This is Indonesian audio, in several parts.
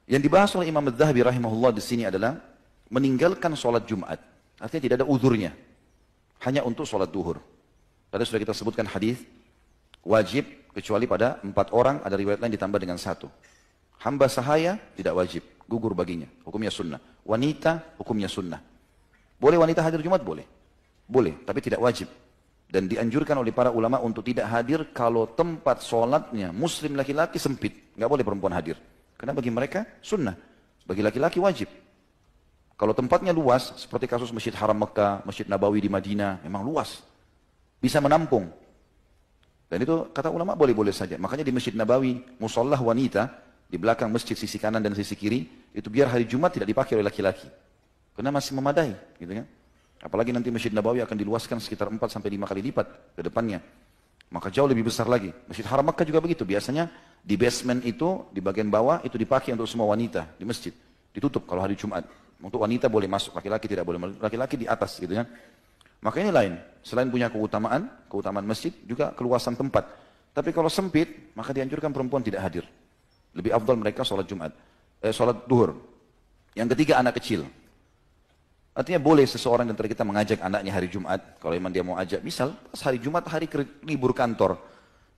Yang dibahas oleh Imam Az-Zahabi rahimahullah di sini adalah meninggalkan sholat Jumat. Artinya tidak ada uzurnya. Hanya untuk sholat duhur. Tadi sudah kita sebutkan hadis wajib kecuali pada 4 orang, ada riwayat lain ditambah dengan 1. Hamba sahaya tidak wajib, gugur baginya, hukumnya sunnah. Wanita, hukumnya sunnah. Boleh wanita hadir Jumat? Boleh. Boleh, tapi tidak wajib. Dan dianjurkan oleh para ulama untuk tidak hadir kalau tempat sholatnya muslim laki-laki sempit. Nggak boleh perempuan hadir. Karena bagi mereka sunnah, bagi laki-laki wajib. Kalau tempatnya luas, seperti kasus Masjid Haram Mekah, Masjid Nabawi di Madinah, memang luas. Bisa menampung. Dan itu kata ulama boleh-boleh saja. Makanya di Masjid Nabawi, musollah wanita, di belakang masjid sisi kanan dan sisi kiri, itu biar hari Jumat tidak dipakai oleh laki-laki. Karena masih memadai. Gitu kan? Apalagi nanti Masjid Nabawi akan diluaskan sekitar 4-5 kali lipat ke depannya. Maka jauh lebih besar lagi. Masjid Haram Mekah juga begitu. Biasanya di basement itu, di bagian bawah, itu dipakai untuk semua wanita di masjid. Ditutup kalau hari Jumat. Untuk wanita boleh masuk, laki-laki tidak boleh. Laki-laki di atas gitu kan. Maka ini lain. Selain punya keutamaan masjid, juga keluasan tempat. Tapi kalau sempit, maka dianjurkan perempuan tidak hadir. Lebih afdal mereka sholat sholat duhur. Yang ketiga, anak kecil. Artinya boleh seseorang di antara kita mengajak anaknya hari Jumat. Kalau memang dia mau ajak. Misal, pas hari Jumat, hari libur kantor.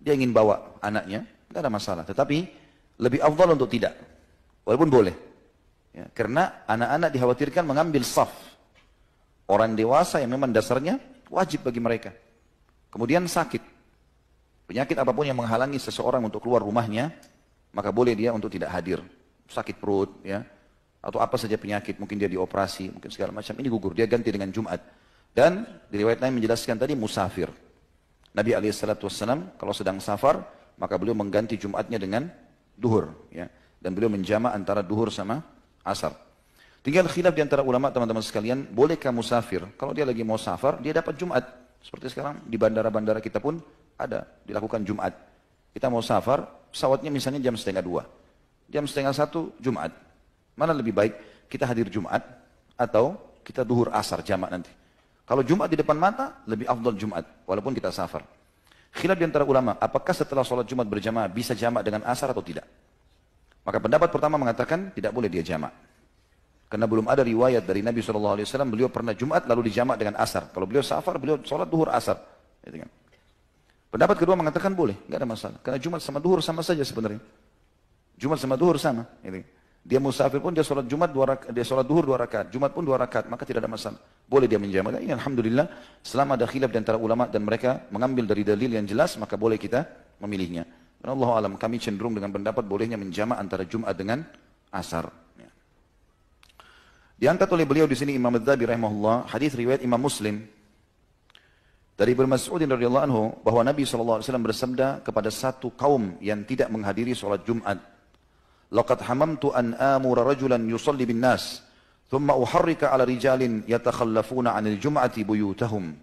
Dia ingin bawa anaknya, tidak ada masalah. Tetapi, lebih afdal untuk tidak. Walaupun boleh. Ya, karena anak-anak dikhawatirkan mengambil saf. Orang dewasa yang memang dasarnya wajib bagi mereka. Kemudian sakit. Penyakit apapun yang menghalangi seseorang untuk keluar rumahnya, maka boleh dia untuk tidak hadir. Sakit perut, ya, atau apa saja penyakit, mungkin dia dioperasi, mungkin segala macam, ini gugur, dia ganti dengan Jumat. Dan di riwayat lain menjelaskan tadi musafir. Nabi SAW kalau sedang safar, maka beliau mengganti Jumatnya dengan duhur. Ya. Dan beliau menjama antara duhur sama asar. Tinggal khilaf di antara ulama teman-teman sekalian, bolehkah musafir? Kalau dia lagi mau safar, dia dapat Jumat. Seperti sekarang di bandara-bandara kita pun ada, dilakukan Jumat. Kita mau safar, pesawatnya misalnya jam 12:30. Jam 12:30 Jumat. Mana lebih baik kita hadir Jumat atau kita duhur asar jamak nanti. Kalau Jumat di depan mata, lebih afdal Jumat walaupun kita safar. Khilaf di antara ulama, apakah setelah sholat Jumat berjamaah bisa jamak dengan asar atau tidak? Maka pendapat pertama mengatakan tidak boleh dia jamak. Karena belum ada riwayat dari Nabi SAW, beliau pernah Jumat lalu dijamak dengan asar. Kalau beliau safar, beliau sholat duhur asar. Gitu kan. Pendapat kedua mengatakan boleh, nggak ada masalah. Karena Jumat sama duhur sama saja sebenarnya. Jumat sama duhur sama. Gitu. Dia musafir pun dia sholat Jumat 2 rakaat, dia sholat duhur 2 rakaat, Jumat pun 2 rakaat, maka tidak ada masalah. Boleh dia menjamak. Ini alhamdulillah, selama ada khilaf di antara ulama dan mereka mengambil dari dalil yang jelas, maka boleh kita memilihnya. Dan Allah alam, kami cenderung dengan pendapat bolehnya menjamak antara Jumat dengan asar. Ya. Diangkat oleh beliau di sini Imam Az-Zahabi rahimahullah, hadis riwayat Imam Muslim dari Ibnu Mas'ud radhiyallahu anhu bahwa Nabi SAW bersabda kepada satu kaum yang tidak menghadiri sholat Jumat, laqad hamamtu an amura rajulan yusalli bin nas thumma uharrika ala rijalin yatakhallafuna 'anil jum'ati buyutahum.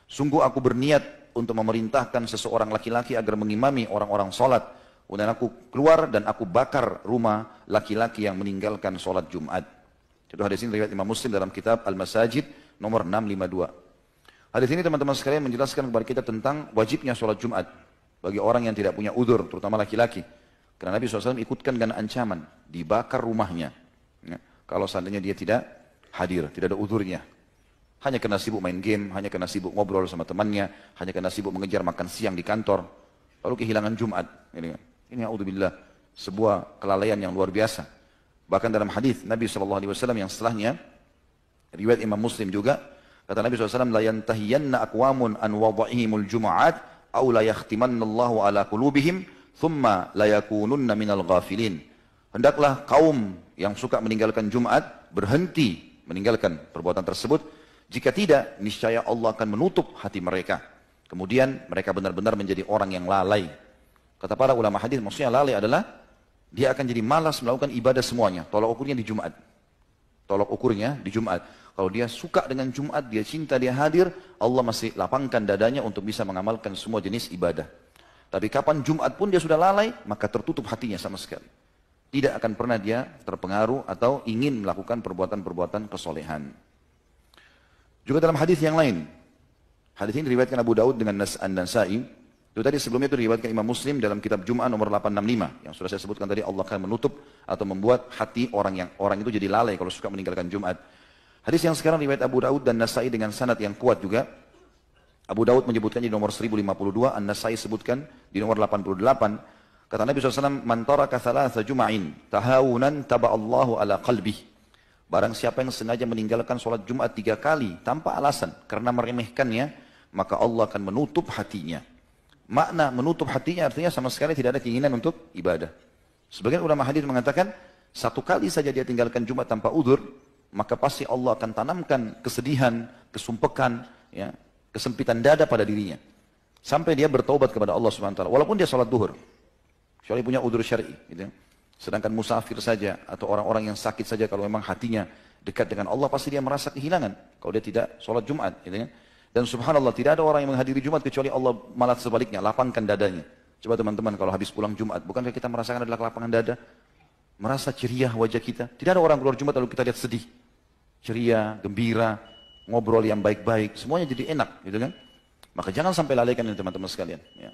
Sungguh aku berniat untuk memerintahkan seseorang laki-laki agar mengimami orang-orang salat, kemudian aku keluar dan aku bakar rumah laki-laki yang meninggalkan salat Jumat. Itu hadis ini riwayat Imam Muslim dalam kitab Al-Masajid nomor 652. Hadis ini teman-teman sekalian menjelaskan kepada kita tentang wajibnya salat Jumat bagi orang yang tidak punya udzur, terutama laki-laki. Karena Nabi SAW ikutkan dengan ancaman, dibakar rumahnya. Ya, kalau seandainya dia tidak hadir, tidak ada uzurnya. Hanya karena sibuk main game, hanya karena sibuk ngobrol sama temannya, hanya karena sibuk mengejar makan siang di kantor, lalu kehilangan Jumat. Ini a'udzubillah, sebuah kelalaian yang luar biasa. Bahkan dalam hadis Nabi SAW yang setelahnya, riwayat Imam Muslim juga, kata Nabi SAW, la yantahiyanna aqwamun an wada'ihimul jum'at, aw la yakhtimannallahu ala qulubihim, thumma la yakununna minal ghafilin. Hendaklah kaum yang suka meninggalkan Jumat berhenti meninggalkan perbuatan tersebut. Jika tidak, niscaya Allah akan menutup hati mereka. Kemudian mereka benar-benar menjadi orang yang lalai. Kata para ulama hadis, maksudnya lalai adalah dia akan jadi malas melakukan ibadah semuanya. Tolak ukurnya di Jumat. Tolak ukurnya di Jumat. Kalau dia suka dengan Jumat, dia cinta, dia hadir, Allah masih lapangkan dadanya untuk bisa mengamalkan semua jenis ibadah. Tapi kapan Jumat pun dia sudah lalai, maka tertutup hatinya sama sekali. Tidak akan pernah dia terpengaruh atau ingin melakukan perbuatan-perbuatan kesolehan. Juga dalam hadis yang lain, hadis ini diriwayatkan Abu Daud dengan An-Nasa'i Itu tadi sebelumnya itu diriwayatkan Imam Muslim dalam kitab Jum'ah nomor 865 yang sudah saya sebutkan tadi, Allah akan menutup atau membuat hati orang itu jadi lalai kalau suka meninggalkan Jumat. Hadis yang sekarang riwayat Abu Daud dan Nasai dengan sanad yang kuat juga. Abu Daud menyebutkannya di nomor 1052, An-Nasai sebutkan di nomor 88. Kata Nabi SAW, "Man taraka thalatha jum'in tahawunan taba'allahu ala qalbih." Barang siapa yang sengaja meninggalkan sholat Jumat 3 kali tanpa alasan karena meremehkannya, maka Allah akan menutup hatinya. Makna menutup hatinya artinya sama sekali tidak ada keinginan untuk ibadah. Sebagian ulama hadis mengatakan, 1 kali saja dia tinggalkan Jumat tanpa udzur, maka pasti Allah akan tanamkan kesedihan, kesumpekan, ya, kesempitan dada pada dirinya. Sampai dia bertaubat kepada Allah SWT. Walaupun dia sholat duhur. Kecuali punya udzur syar'i. Gitu. Sedangkan musafir saja atau orang-orang yang sakit saja kalau memang hatinya dekat dengan Allah pasti dia merasa kehilangan. Kalau dia tidak sholat Jumat. Gitu. Dan subhanallah tidak ada orang yang menghadiri Jumat kecuali Allah malah sebaliknya, lapangkan dadanya. Coba teman-teman kalau habis pulang Jumat, bukankah kita merasakan adalah lapangan dada? Merasa ceria wajah kita. Tidak ada orang keluar Jumat lalu kita lihat sedih. Ceria, gembira, ngobrol yang baik-baik, semuanya jadi enak, gitu kan? Maka jangan sampai lalaikan ini teman-teman sekalian. Ya.